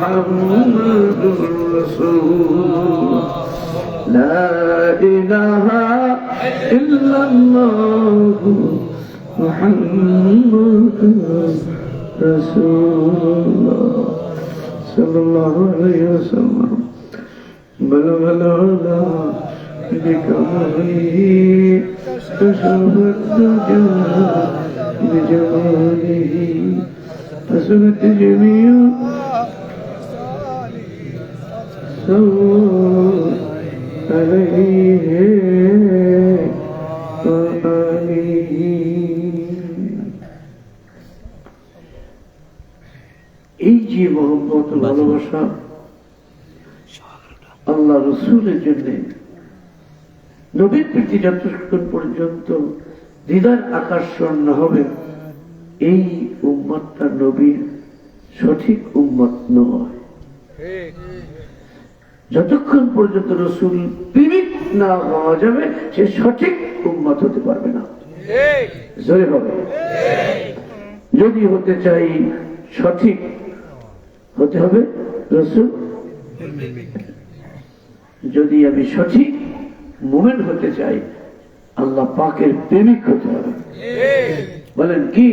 মুহাম্মাদুর রাসূলুল্লাহ লা ইলাহা ইল্লাল্লাহু মুহাম্মাদুর রাসূলুল্লাহ সাল্লাল্লাহু আলাইহি ওয়াসাল্লাম بلغ العلا بكماله كشف الدجى بجماله حسنت جميع صلوا عليه وآله এই যে মহব্বত ভালোবাসা আল্লাহ রসুলের জন্য নবীর প্রীতি যতক্ষণ পর্যন্ত হৃদয় আকর্ষণ না হবে এই উম্মতটা নবীর সঠিক উম্মত নয়। যতক্ষণ পর্যন্ত রসুল প্রেমিক না হওয়া যাবে সে সঠিক উম্মত হতে পারবে না। জয় হবে। যদি হতে চাই সঠিক হতে হবে রসুল, যদি আমি সঠিক মুমিন হতে চাই আল্লাহ পাকের প্রেমিক হতে হবে। বলেন কি?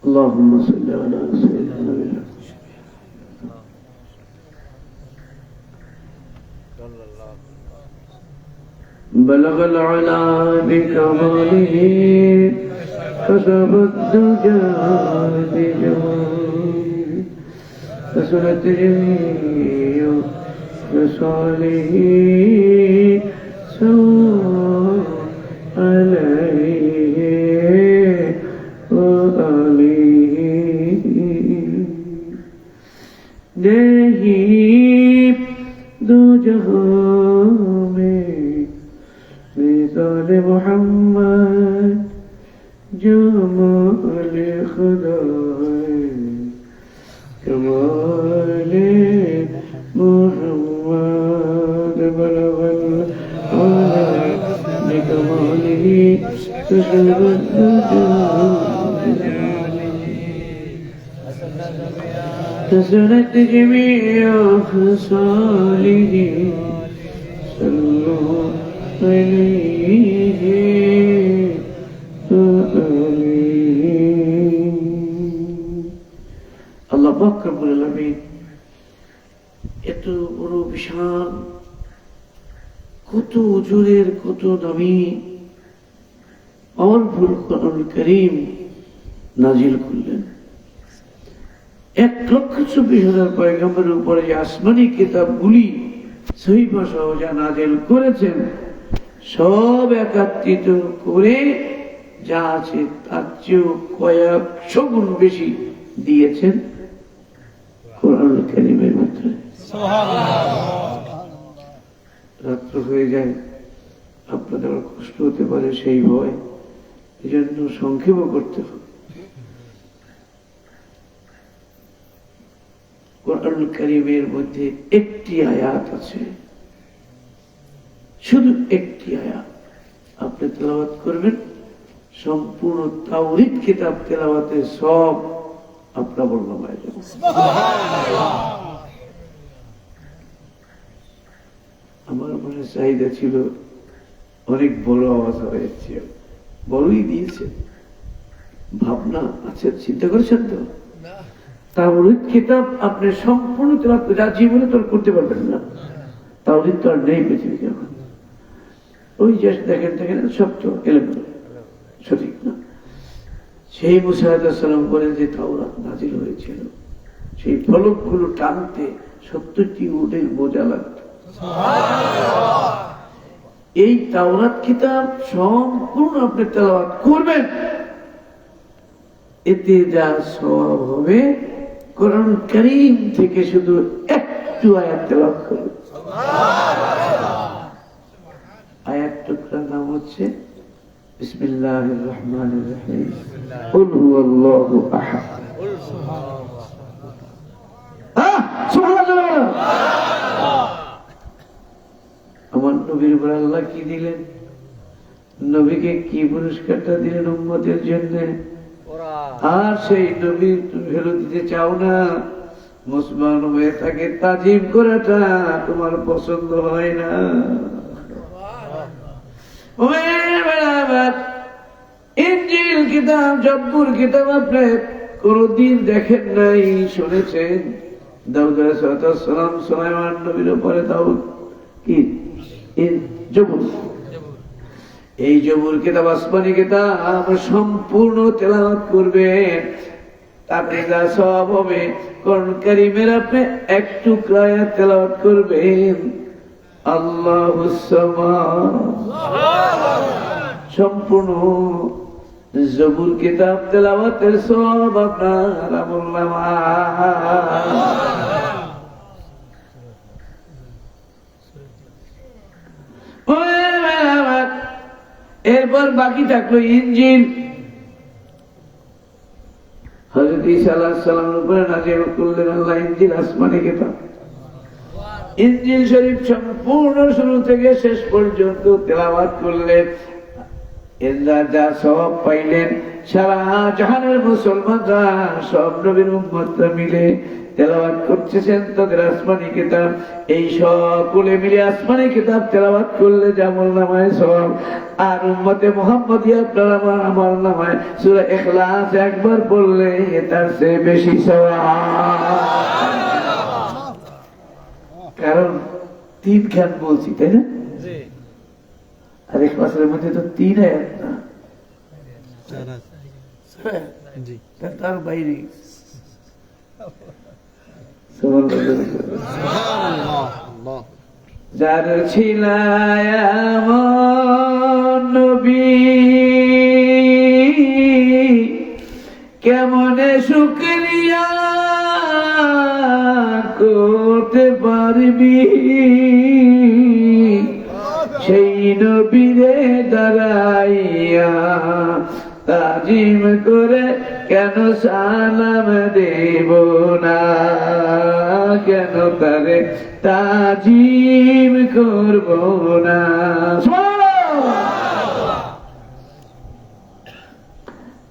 আল্লাহুম্মা সাল্লি আলা সাইয়্যিদিনা بلغ العلا بكماله كشف الدجى بجماله حسنت جميع خصاله صلوا عليه وآله नहीं दो जहां में मिसाल मोहम्मद जमाल खुदा कमाल मोहम्मद बलग العلا بكماله كشف الدجى حسنت جميع خصاله صلوا عليه وآله আল্লাহ পাক রব্বুল আলামিন এত বড় বিশাল, কত উজুরের, কত দামি পাওয়ারফুল কোরআনুল কারীম নাজিল করলেন। 1,24,000 পয়গম্বরের উপরে যে আসমানি কিতাবগুলি সহিহ সহ যা নাজিল করেছেন সব একত্রিত করে যা আছে তার চেয়েও কয়েকশো গুণ বেশি দিয়েছেন কোরআনুল কারীমের ভিতরে। রাত্র হয়ে যায়, আপনাদের কষ্ট হতে পারে সেই ভয়, এই জন্য সংক্ষেপ করতে হবে। কোরআনুল কারীমের মধ্যে একটি আয়াত আছে, শুধু একটি আয়াত আপনি তেলাওয়াত করবেন, সম্পূর্ণ তাওরীত কিতাব তেলাওয়াতের সব আপনার বর্ণনা হয়ে যাবে। আমার মনে চাহিদা ছিল অনেক বড় আওয়াজ হয়েছে, বড়ই দিয়েছে, ভাবনা আছে, চিন্তা করেছেন তো? তাওরীত কিতাব আপনি সম্পূর্ণ তেলাওয়াত যা জীবনে তো করতে পারবেন না, তাওরীত তো আর নেই পৃথিবীতে এখন। ওই যে দেখেন সব তো এলোমেলো, সঠিক না। সেই মুসা আলাইহিস সালাম বলেন যে তাওরাত নাজিল হয়েছিল, সেই ফলকগুলো টানতে 70টি উটের বোঝা লাগতো। এই তাওরাত কিতাব সম্পূর্ণ আপনি তেলাওয়াত করবেন, এতে যা সওয়াব হবে কোরআন কারীম থেকে শুধু একটু আয়াত তেলাওয়াত করবেন। আয়াত টুকরার নাম হচ্ছে বিসমিল্লাহির রহমানির রহিম, কুল হুয়াল্লাহু আহাদ। সুবহানাল্লাহ। আমার নবীর উপর আল্লাহ কি দিলেন? নবীকে কি পুরস্কারটা দিলেন উম্মতের জন্য? আর সেই নবী তুমি ফেরত দিতে চাও না, মুসলমান হয়ে তাকে তাজিম করাটা তোমার পছন্দ হয় না। ইনজিল কিতাব, জব্বুর কিতাব আপনি কোনদিন দেখেন নাই, শুনেছেন? দাউদ আলাইহিস সালাম সুলাইমান নবীর উপরে দাউদ কি জবুর, এই জবুর কিতাব আসমানি কিতাব সম্পূর্ণ তেলাওয়াত করবেন, আপনি যা সওয়াব হবে। কোরআন কারীমের আপনি এক টুকরা আয়াত তেলাওয়াত করবেন, আল্লাহুস সামাদ, সম্পূর্ণ জবুর কিতাব তেলাওয়াতের সওয়াব আপনার আমলনামায়। এরপর বাকি থাকলো ইনজিল। হযরত ঈসা আলাইহিস সালামের উপরে নাযিল করলেন আল্লাহ ইনজিল, আসমানি কিতাব। ইনজিল শরীফ সম্পূর্ণ শুরু থেকে শেষ পর্যন্ত তেলাওয়াত করলেন, এরা যা সওয়াব পাইলেন সারা জাহানের মুসলমানরা সব নবীর উম্মতরা মিলে তেলাওয়াত করতেছেন তাদের আসমানি কিতাব। এই সকলে মিলে আসমানি কিতাব তেলাওয়াত করলে যে আমলনামায় সওয়াব, আর উম্মতে মুহাম্মদিয়া আপনার আমার আমলনামায় সূরা ইখলাস একবার পড়লে তার চেয়ে বেশি সওয়াব। কারণ তিনখান বলছি, তাই না? আর এক মাসের মধ্যে তো 3 আয়াত না, তার বাইরে যার ছিলায় নবী কেমনে শুকরিয়া করতে পারবি, সেই নবীরে দাঁড়াইয়া তাজিম করে কেন সালাম দেব না, কেন তারে তাজিম করব না।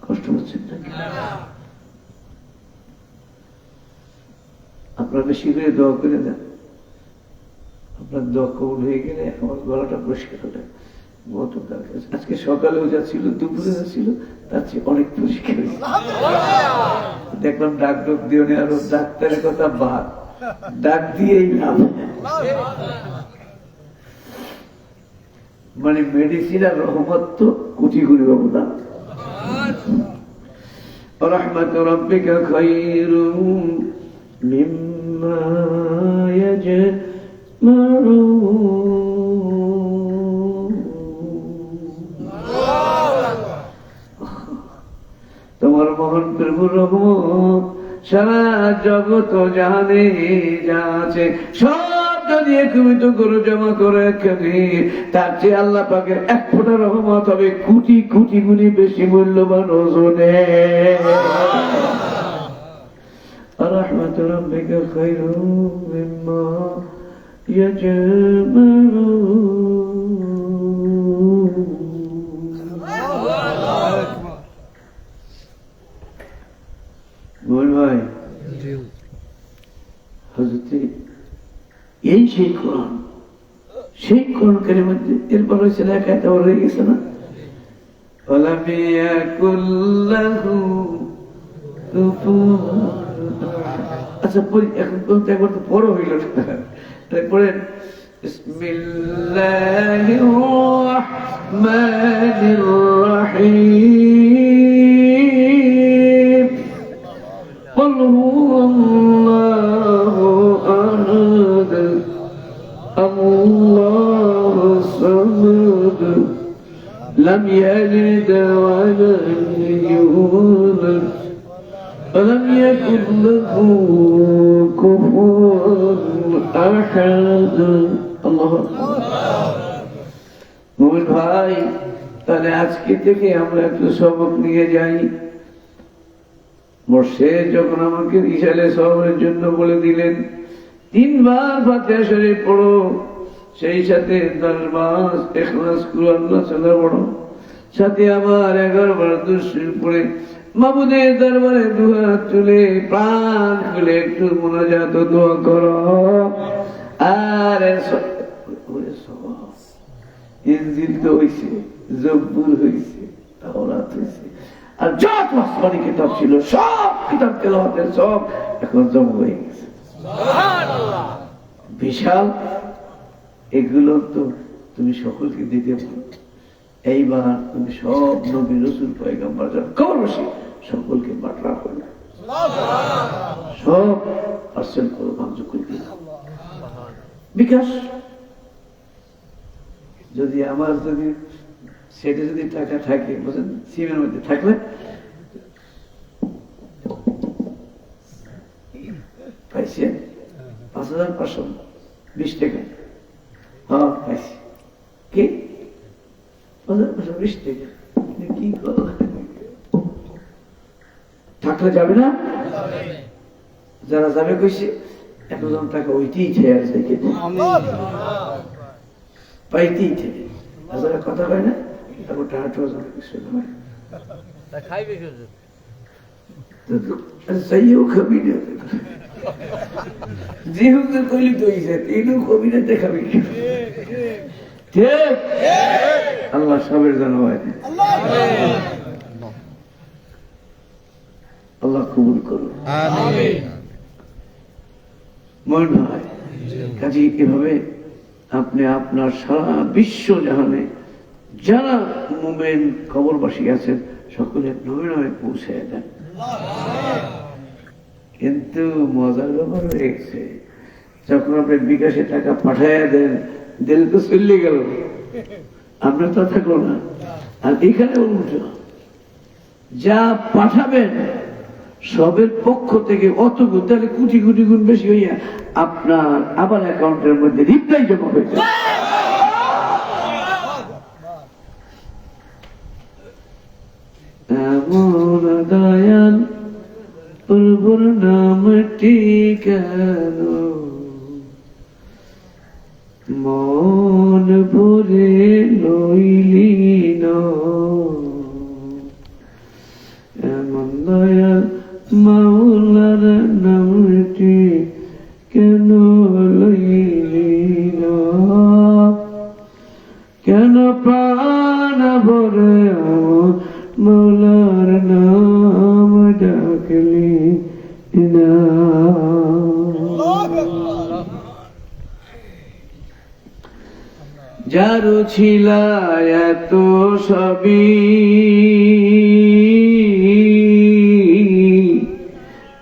কষ্ট হচ্ছে আপনারা বেশি করে দোয়া করে দেন, আপনার দোয়া কবুল হয়ে গেলে আমার গলাটা পরিষ্কার হলে আজকে সকালেও যা ছিল, দুপুরে যা ছিল, তার চেয়ে অনেক পরিষ্কার হয়েছে। দেখলাম ডাক ডোক দিও নি, আরো ডাক্তারের কথা বাদ, ডাক দিয়েই নাম, মানে মেডিসিন আর রহমত তো কোটি কোটি অবদান। রহমত রাব্বিকা খায়রুম মিম্মা ইয়াজমাউন। তোমার মহান প্রভুর রহমত সারা জগৎ জানে যা আছে সব যদি একত্রিত করে জমা করে একখানে, তার চেয়ে আল্লাহ পাকের এক ফোঁটা রহমত হবে কোটি কোটি গুণে বেশি মূল্যবান ওজনে। রাহমাতু রাব্বিকা খায়রুম মিম্মা ইয়াজমাউন। ভাই এই সেই কোরআন, সেই কোরআনের মধ্যে এরপর হয়েছে লেখা, এটা রয়ে গেছে না, আচ্ছা এখন বলতে একবার তো বড় হইল, তারপরে বিসমিল্লাহির রহমানির রহিম, قل هو الله أحد الله الصمد لم يلد ولم يولد ولم يكن له كفوا أحد। الله মুমিন ভাই, তাহলে আজকে থেকে আমরা একটু সবক নিয়ে যাই। মুর্শিদ যখন আমাকে ইশালে সওয়াবের জন্য বলে দিলেন 3 বার ফাতিহা শরীফ পড়ো, সেই সাথে 10 বার ইখলাস কুল আল্লাহ সাল্লাল্লাহু পড়ো, সাথে আবার 11 বার দুরূদ শরীফ পড়ে মাবুদের দরবারে দুহাত তুলে প্রাণ খুলে একটু মোনাজাত ও দোয়া করো। আর ইনজিল তো হইছে, জব্বুর হইছে, তাওরাত হইছে, আর যত আসমানি কিতাব ছিল সব কিতাব তেলাওয়াতের সব এখন জমা হয়ে গেছে। সুবহানাল্লাহ, বিশাল। এগুলো তো তুমি সকলকে দিতে পারো। এইবার তুমি সব নবী রাসূল পয়গম্বর যারা কবর বসে সকলকে বাটরা করো, সব পার্সেন্ট করো, ভাগ্য করে দিও। বিকাশ যদি আমার যদি সেটা যদি টাকা থাকে, বুঝলেন, সিমের মধ্যে থাকলে পাইছেন ৫,৫২০ টাকা। হ্যাঁ পাইছি। কি ৫,৫২০ টাকা কি করো? থাকলে যাবে না? যারা যাবে কইছে ১,০০০ টাকা ওইটাই খেয়ে আসবে, পাইতেই থেকে যারা কথা হয় না তারপর টাকা কিছু হয় যাইও খাবি না, যেহেতু কইলি তো এইটুকু কবি না দেখাবি। ঠিক, আল্লাহ সবের যেন হয়, আল্লাহ কবুল করুন। মনে হয় কাজে এভাবে আপনি আপনার সারা বিশ্ব জাহানে যারা মুমিন কবরবাসী আছেন সকলের নমে নমে পৌঁছে দেন। কিন্তু মজার ব্যাপার হয়ে গেছে, যখন আপনি বিকাশে টাকা পাঠাইয়া দেন, দিল তো চলে গেল, আপনার তো থাকলো না। আর এখানে উল্টো, যা পাঠাবেন সবের পক্ষ থেকে অত গুণ, তাহলে কোটি কোটি গুণ বেশি হইয়া আপনার আবার অ্যাকাউন্টের মধ্যে রিপ্লাই জমা হয়ে যায়। এমন দয়াল প্রভুর নামটি কেন মন ভরে লইলি না, এমন দয়াল মাওলার নামটি কেন লইলি না, কেন প্রাণ ভরে মাওলার নাম ডাকলি না। যারু ছিলা এত সবই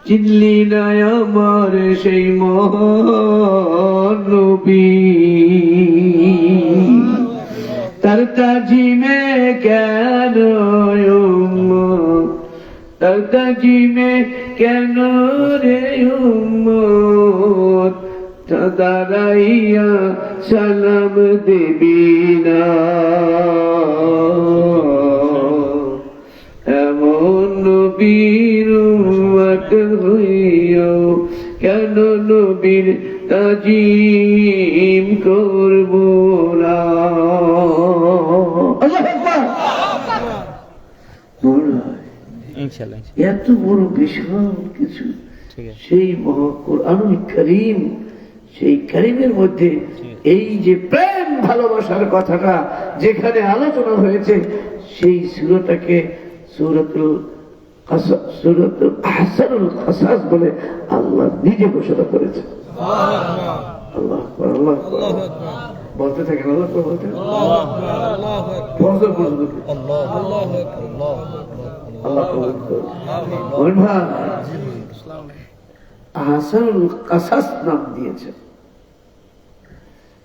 চিনলি না আমার সেই মহানবী, তার তাজিমে কেন তার তাজিমে কেন রে উম্মত দাঁড়াইয়া সালাম দেবি না, এমন নবীর উম্মত হইও কেন নবীর তাজিম করব না। এত বড় বিশাল কিছু, সেই কোরআনুল কারীম, সেই কারীমের মধ্যে এই যে প্রেম ভালোবাসার কথাটা যেখানে আলোচনা হয়েছে, সেই সূরাটাকে সূরাতুল আহসানুল কাসাস বলে আল্লাহ নিজে ঘোষণা করেছে। আল্লাহ আকবার, আল্লাহ আকবার বলতে থাকেন, আল্লাহ আকবার বলতে থাকেন, আহসানুল কাসাস নাম দিয়েছেন।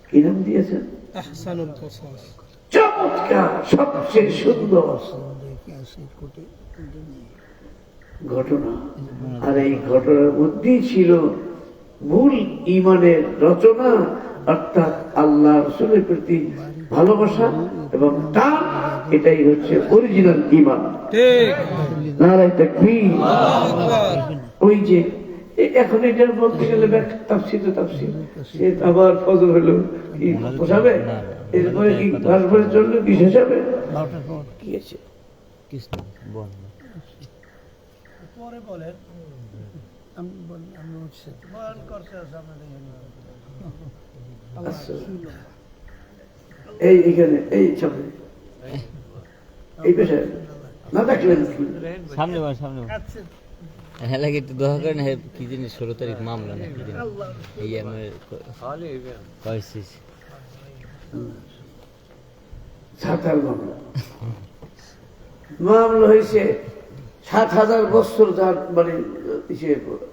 কি নাম দিয়েছেন? আহসানুল কাসাস, চমৎকার, সবচেয়ে সুন্দর ঘটনা। আর এই ঘটনার মধ্যেই ছিল মূল ঈমানের রচনা, অর্থাৎ আল্লাহ রাসূলের প্রতি ভালোবাসা এবং টান। এটাই হচ্ছে অরিজিনাল ঈমান। ঠিক, নারায়ে তাকবীর। ওই যে এখন এটার বলতে গেলে তাফসীর তো তাফসীর, সে আবার ফজর হলো কি পোষাবে, এরপরে কি ঘাস ভরে চললো কি শেষ হবে, কি আছে পরে বলেন, আমি উঠছি বয়ান করতে আছে আপনাদের আচ্ছা। এই এখানে এই সামনে এই পেশে না দেখলেন সামনে হ্যাঁ লাগে একটু দোয়া করেন। হ্যাঁ কি জিনিস 16 তারিখ মামলা না কি জিনিস এই আমার কয়েছিস সাঁতার মামলা মামলা হয়েছে 7,000 বছর তার মানে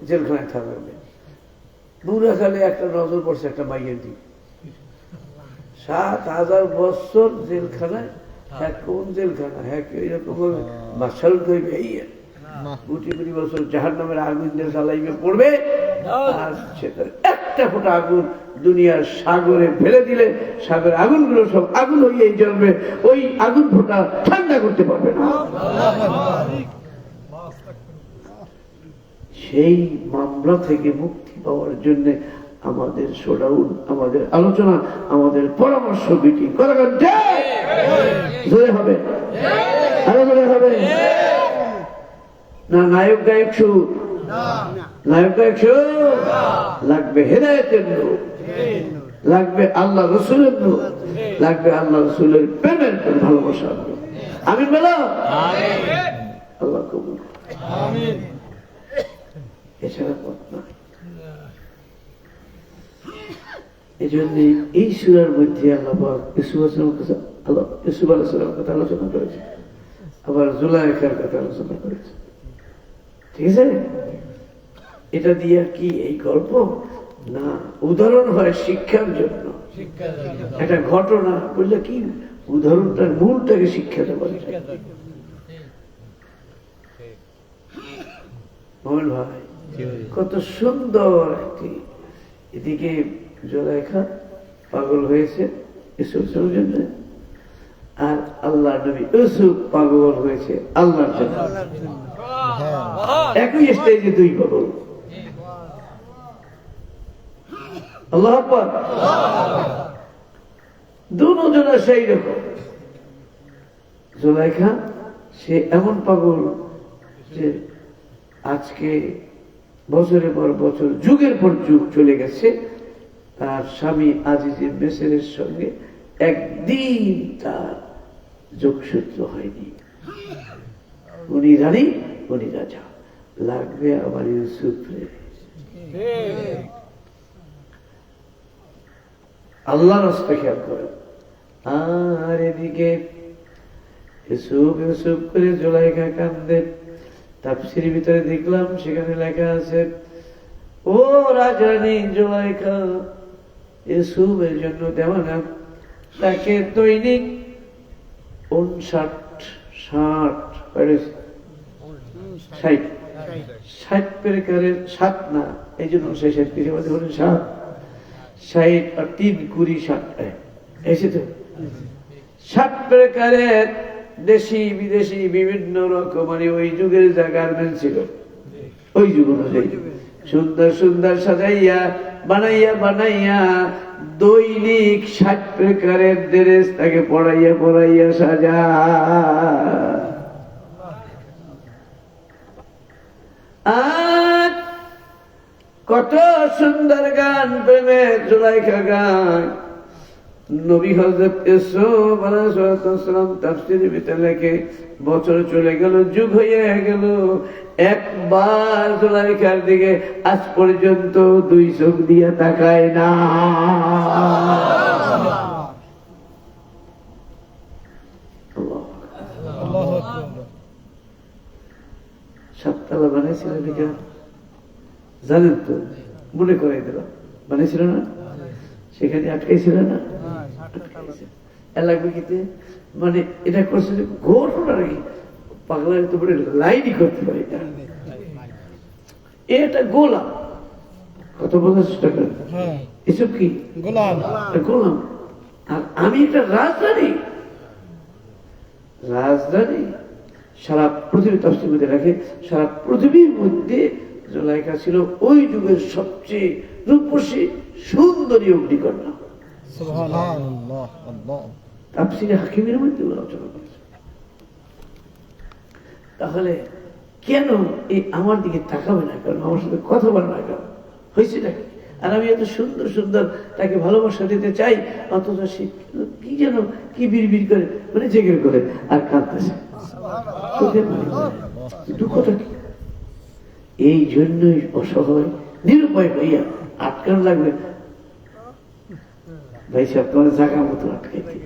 জেলখানায় থাকবে। বুড়াখালে একটা নজর পড়ছে একটা মাইয়ের দিক 7,000 বছর জেলখানায়। হ্যাঁ কোন জেলখানা? হ্যাঁ এরকম বাসাল করবে এই কোটি কোটি বছর জাহার নামের আগুন দিয়ে জ্বালাইবে পড়বে, আর সেটা একটা ফোঁটা আগুন দুনিয়ার সাগরে ফেলে দিলে সাগরের আগুনগুলো সব আগুন হইয়াই জ্বলবে, ওই আগুন ফোঁটা ঠান্ডা করতে পারবে না। সেই মামলা থেকে মুক্তি পাওয়ার জন্য আমাদের শোডাউন, আমাদের আলোচনা, আমাদের পরামর্শ মিটিং করা জোরে হবে, আরো জোরে হবে না? নায়ক গায়ক সুর, নায়ক গায়ক সুর লাগবে, হেদায়েতের নূর লাগবে, আল্লাহ রসুলের নূর লাগবে, আল্লাহ রসুলের প্রেমের ভালোবাসা। আমি বলো আল্লাহ কবুল, এছাড়া পথ নয়। এই জন্য এই সূরার মধ্যে আল্লাহ ইউসুফ আলাইহিস সালামের কথা আলোচনা করেছে, আবার জুলাইখার কথা আলোচনা করেছে। ঠিক আছে, এটা দিয়ে কি এই গল্প না উদাহরণ হয় শিক্ষার জন্য, একটা ঘটনা বললে কি উদাহরণটার মূলটাকে শিক্ষা দেওয়া যায়। মোহন ভাই কত সুন্দর একটি, এদিকে জুলাইখা পাগল হয়েছে ইউসুফের জন্য, আর আল্লাহ নবী ইউসুফ পাগল হয়েছে আল্লাহর জন্য। একই স্টেজে দুই পাগল। আল্লাহু আকবার। দুজনা সেই রকম। জুলাইখা সে এমন পাগল যে আজকে বছরের পর বছর যুগের পর যুগ চলে গেছে, তার স্বামী আজিজে মেসেরের সঙ্গে একদিন তার যোগসূত্র হয়নি। উনি রানী, উনি রাজা, লাগবে আমার ইউসুফ রে। আল্লাহ রাস্তা খেয়াল করেন। আর এদিকে ইউসুফ ইউসুফ করে জুলাইখা কান্দে। তাফসীরের ভিতরে দেখলাম সেখানে লেখা আছে, ও রাজরানী জুলাইখা ইউসুফের জন্য দেওয়ানা, তাকে দৈনিক 60 প্রকারের 7 না, এই জন্য 60 আর 3 20 60 এসে তো 7 প্রকারের দেশি বিদেশি বিভিন্ন রকমের ওই যুগের যা গার্মেন্ট ছিল, ওই যুগ অনুযায়ী সুন্দর সুন্দর সাজাইয়া বানাইয়া বানাইয়া দৈনিক 60 প্রকারের ড্রেস তাকে পড়াইয়া পড়াইয়া সাজা। আর কত সুন্দর গান প্রেমের জুলাইখা গান। নবী হযরত ইউসুফ আলাইহিস সালাম তাফসীরের ভিতরে লেখে, বছর চলে গেল, যুগ হয়ে গেল, একবার জুলাইখার দিকে আজ পর্যন্ত 2 চোখ দিয়ে তাকায় না। সাততলা বানিয়েছিলেন জানেন তো, মনে করাই দিলাম, বানিয়েছিল না? সেখানে আটকাইছিল না? এলাকাতে মানে এটা করছে ঘটনা নাকি পাগলা তো বলে লাইনই করতে পারি না। এটা গোলাম, কত বোঝার চেষ্টা করেন, এসব কি গোলাম। আর আমি একটা রাজধানী, রাজধানী সারা পৃথিবী তাফসীরের মধ্যে রাখে, সারা পৃথিবীর মধ্যে জুলাইখা ছিল ওই যুগের সবচেয়ে রূপসী সুন্দরী অগ্নিকন্যা। সুবহানাল্লাহ। তাফসীরে হাকিমের মধ্যে আলোচনা করেছে। তাহলে কেন এই আমার দিকে তাকাবে না, কারণ আমার সাথে কথা বলে না, কেন হয়েছে নাকি? আর আমি এত সুন্দর সুন্দর তাকে ভালোবাসা দিতে চাই, অথচ সে কি যেন কি বিড়বিড় করে, মানে জেগের করে আর কাঁদতেছে। চোখের পানি পড়ে। দুঃখটা কি? এই জন্যই অসহায় নিরুপায় ভাইয়া আটকান লাগবে। ভাই সাহেব তোমার জায়গা মতো আটকাইতে,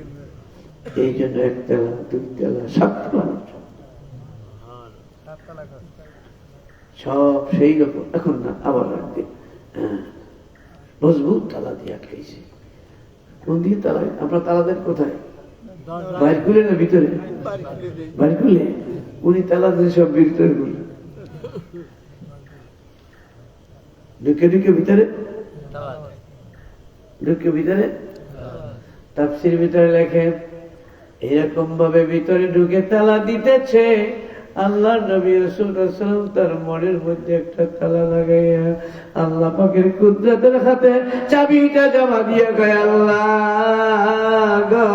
এই জন্য 1 তলা 2 তলা 7 তলা সব সেই রকম। এখন না, আবার রাখবে মজবুত তালা দিয়ে আটকাইছে। কোন দিয়ে তালা? আপনার তালা দেন কোথায়? বাইর খুলে না ভিতরে? বাইর খুলে উনি তালা দিয়ে সব ভিতরে খুলে ঢুকে ঢুকে ভিতরে ঢুকে ভিতরে তাফসীর ভিতরে লেখেন এরকম ভাবে ভিতরে ঢুকে তালা দিতেছে, আল্লাহ নবী রাসূলুল্লাহ সাল্লাল্লাহু আলাইহি ওয়াসাল্লাম তার মনের মধ্যে একটা তালা লাগাইয়া আল্লাহ পাকের কুদরতের হাতে চাবিটা জমা দিয়ে কয়, আল্লাহ গো,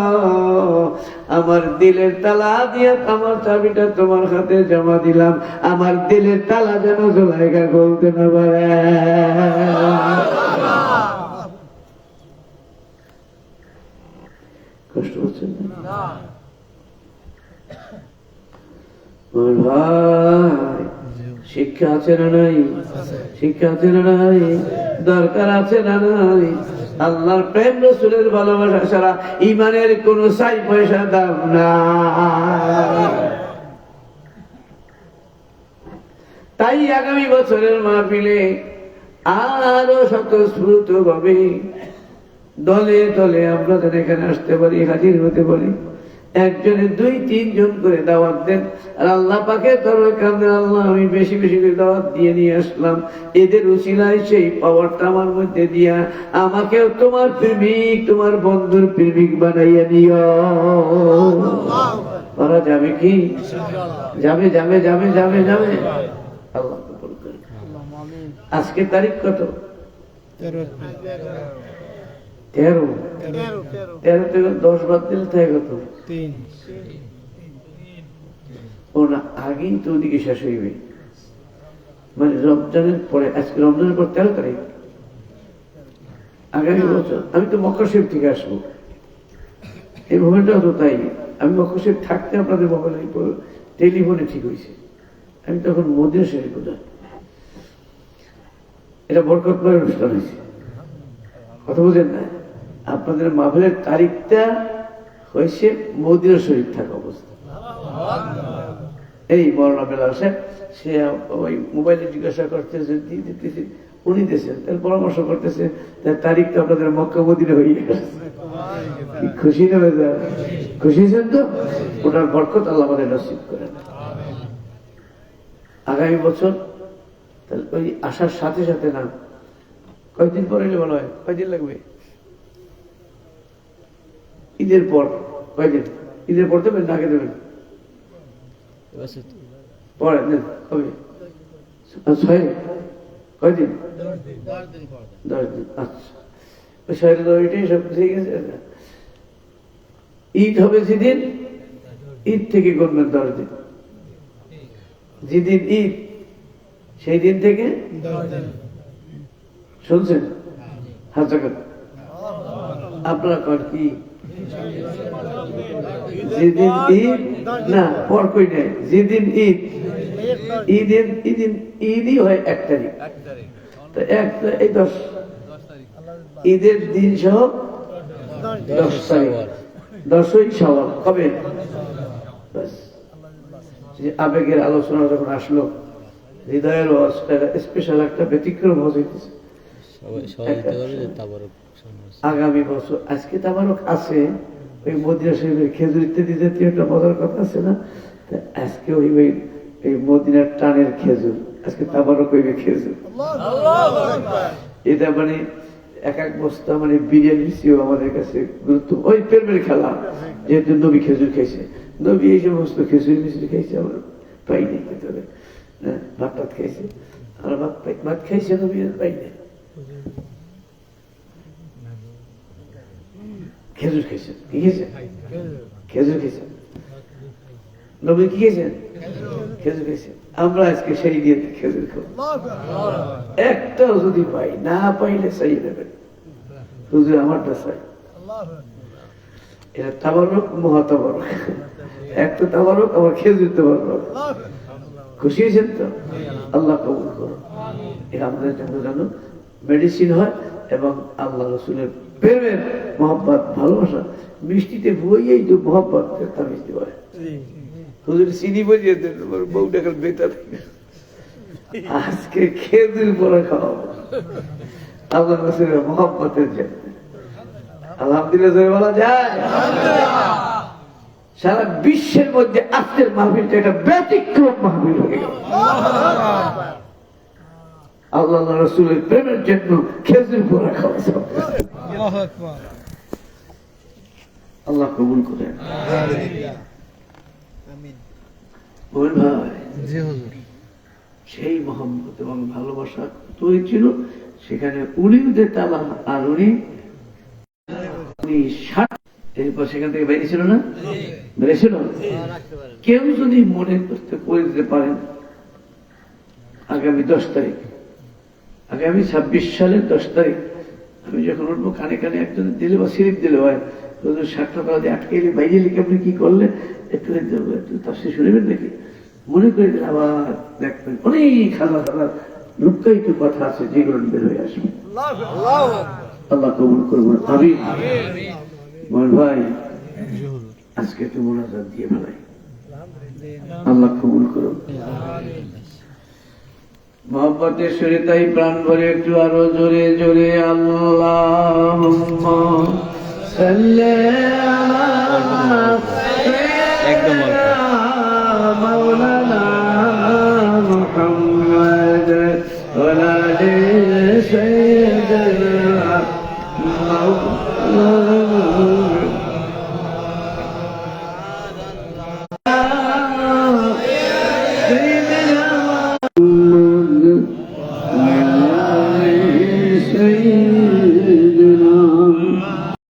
আমার দিলের তালা দিয়ে আমার চাবিটা তোমার হাতে জমা দিলাম, আমার দিলের তালা যেন জুলাইখা খুলতে না পারে। কষ্ট হচ্ছে না? ভাই শিক্ষা আছে না নাই? শিক্ষা আছে না নাই? দরকার আছে না নাই? আল্লাহর প্রেম রাসূলের ভালোবাসা ছাড়া ইমানের কোন চাই পয়সা দাম না। তাই আগামী বছরের মাহফিলে আরো স্বতঃস্ফূর্ত ভাবে দলে দলে আমরা যেন এখানে আসতে পারি, হাজির হতে পারি। একজনের 2-3 জন করে দাওয়াত দেন, আর আল্লাহ পাকের দরবারে কাঁদেন, আল্লাহ আমি বেশি বেশি করে দাওয়াত দিয়ে নিয়ে আসলাম, এদের উসিলায় সেই পাওয়ারটা আমার মধ্যে দিয়া আমাকেও তোমার প্রেমিক, তোমার বন্ধুর প্রেমিক বানাইয়া নিও। বলা যাবে কি? যাবে যাবে যাবে যাবে যাবে। আল্লাহ কবুল করুন। আজকে তারিখ কত? 13 থেকে 10 বাদ দিলে থাকে কত? 3। ও না, আগেই তো ওদিকে শেষ হইবে, মানে রমজানের পরে। আজকে রমজানের পর 13 তারিখ। আগামী বছর আমি তো মক্কা শরীফ থেকে আসবো, এই মোবাইলটাও তো তাই। আমি মক্কা শরীফ থাকতে আপনাদের মোবাইল টেলিফোনে ঠিক হয়েছে, আমি তখন মদিনা শরীফ বোঝা। এটা বরকতময় অনুষ্ঠান হয়েছে, কথা বুঝেন না? আপনাদের মাহফিলের তারিখটা হয়েছে মদিনা শরীফ থাকা অবস্থা। এই মৌলানা বেলাল সাহেব সে ওই মোবাইলে জিজ্ঞাসা করতেছে, দিতেছে, উনি দিয়েছেন, তার পরামর্শ করতেছে, তার তারিখটা আপনাদের মক্কা মদিনা হয়ে গেছে। কি খুশি না বেজা? খুশি হয়েছেন তো? ওনার বরকত আল্লাহ আমাদের নসিব করেন। আগামী বছর তাহলে ওই আসার সাথে সাথে না, কয়েকদিন পরে এলে ভালো হয়। কয়দিন লাগবে? ঈদের পর। কয়দিন? ঈদের পর দেবেন না আগে দেবেন? পরে দেন। কবে? 6? কয়দিন? 10 দিন। আচ্ছা, ওই 6-10 সব ঠিক আছে। ঈদ হবে যেদিন, ঈদ থেকে গণবেন 10 দিন। যেদিন ঈদ সেই দিন থেকে 10 দিন। শুনছেন? হাত জায়গা আপনারা কর কি? যেদিন ঈদ না, পর কই নাই, যেদিন ঈদ, ঈদই হয় 1 তারিখ। তো 10 ঈদের দিন সহ 10 তারিখ, 10ই শাওয়াল। কবে? আবেগের আলোচনা যখন আসলো, হৃদয়ের স্পেশাল একটা ব্যতিক্রম হয়েছে। আগামী বছর আজকে তাবারক আছে, ওই মদিনা শরীফের খেজুর ইত্যাদি জাতীয় একটা মজার কথা আছে না? আজকে ওই মদিনার টানের খেজুর, আজকে তাবারক হইবে খেজুর। এটা মানে 1 বস্তা মানে বিরিয়ানি ছিল আমাদের কাছে গুরুত্ব। ওই প্রেমের খেলা, যেহেতু নবী খেজুর খাইছে, নবী এই সমস্ত খেজুর মিশুর খাইছে, আমরা পাই নাই ভিতরে। ভাত টাত খাইছে, আমরা ভাত খাইছে, নবী পাই নাই। খেজুর খেয়েছেন। কি খেয়েছেন? খেজুর খেয়েছেন। নবী কি খেয়েছেন? খেজুর খেয়েছেন। আমরা আজকে সেই দিয়ে খেজুর খাবো। একটাও যদি পাই, না পাইলে চাই দেবেন, হুজুর আমারটা চাই। এটা তাবারক, মহাতাবারক। একটা তাবারক, আবার খেজুর তাবারক। খুশি হয়েছেন তো? আল্লাহ কবুল করো। এটা আমাদের জন্য যেন মেডিসিন হয় এবং আল্লাহ রসুলের প্রেমের মহব্বত, ভালোবাসা মিষ্টিতে বইয়েই তো মহব্বত তাবিজ দেওয়া হয়। হুজুর চিনি বজিয়ে দেন, বউ ডাকাল বেতা থেকে আজকে খেজুর পরে খাওয়াবো আল্লাহ রসুলের মহব্বতের জন্য। আলহামদুলিল্লাহ বলা যায়। সারা বিশ্বের মধ্যে আজকের মাহফিলটা একটা ব্যতিক্রম মাহফিল হয়ে গেল। আল্লাহ রসুলের প্রেমের জন্য খেজুর পরে খাওয়া। আল্লাহ কবুল করেন। সেই মোহাম্মদ এবং ভালোবাসা তৈরি ছিল সেখানে, উনিও যে তালা আর উনি 60 এরপর সেখান থেকে বেরিয়েছিল না, বেরিয়েছিল। কেউ যদি মনে করতে করে দিতে পারেন আগামী 10 তারিখ, আগামী 26 সালের 10 তারিখ আমি যখন উঠবো, কানে কানে একজন দিলে বা সিরিপ দিলে হয়, 60 টাকা দিয়ে আটকে এলে বাইরে লিখে আপনি কি করলে একটু তাফসীর শুনবেন নাকি, মনে করে দিলে আবার দেখবেন অনেক হাজার হাজার লুকায়িত কথা আছে যেগুলো বের হয়ে আসবে। আল্লাহ কবুল করবেন। আমিন। আমার ভাই আজকে একটু মোনাজাত দিয়ে ফেলাই, আল্লাহ কবুল করুন। মহব্বতের সরে তাই প্রাণ ভরে একটু আরো জোরে জোরে আল্লাহুম্মা সাল্লি আলা একদম মাওলানা মুহাম্মদ ওয়া আলা সাইয়্যিদিনা মাওলানা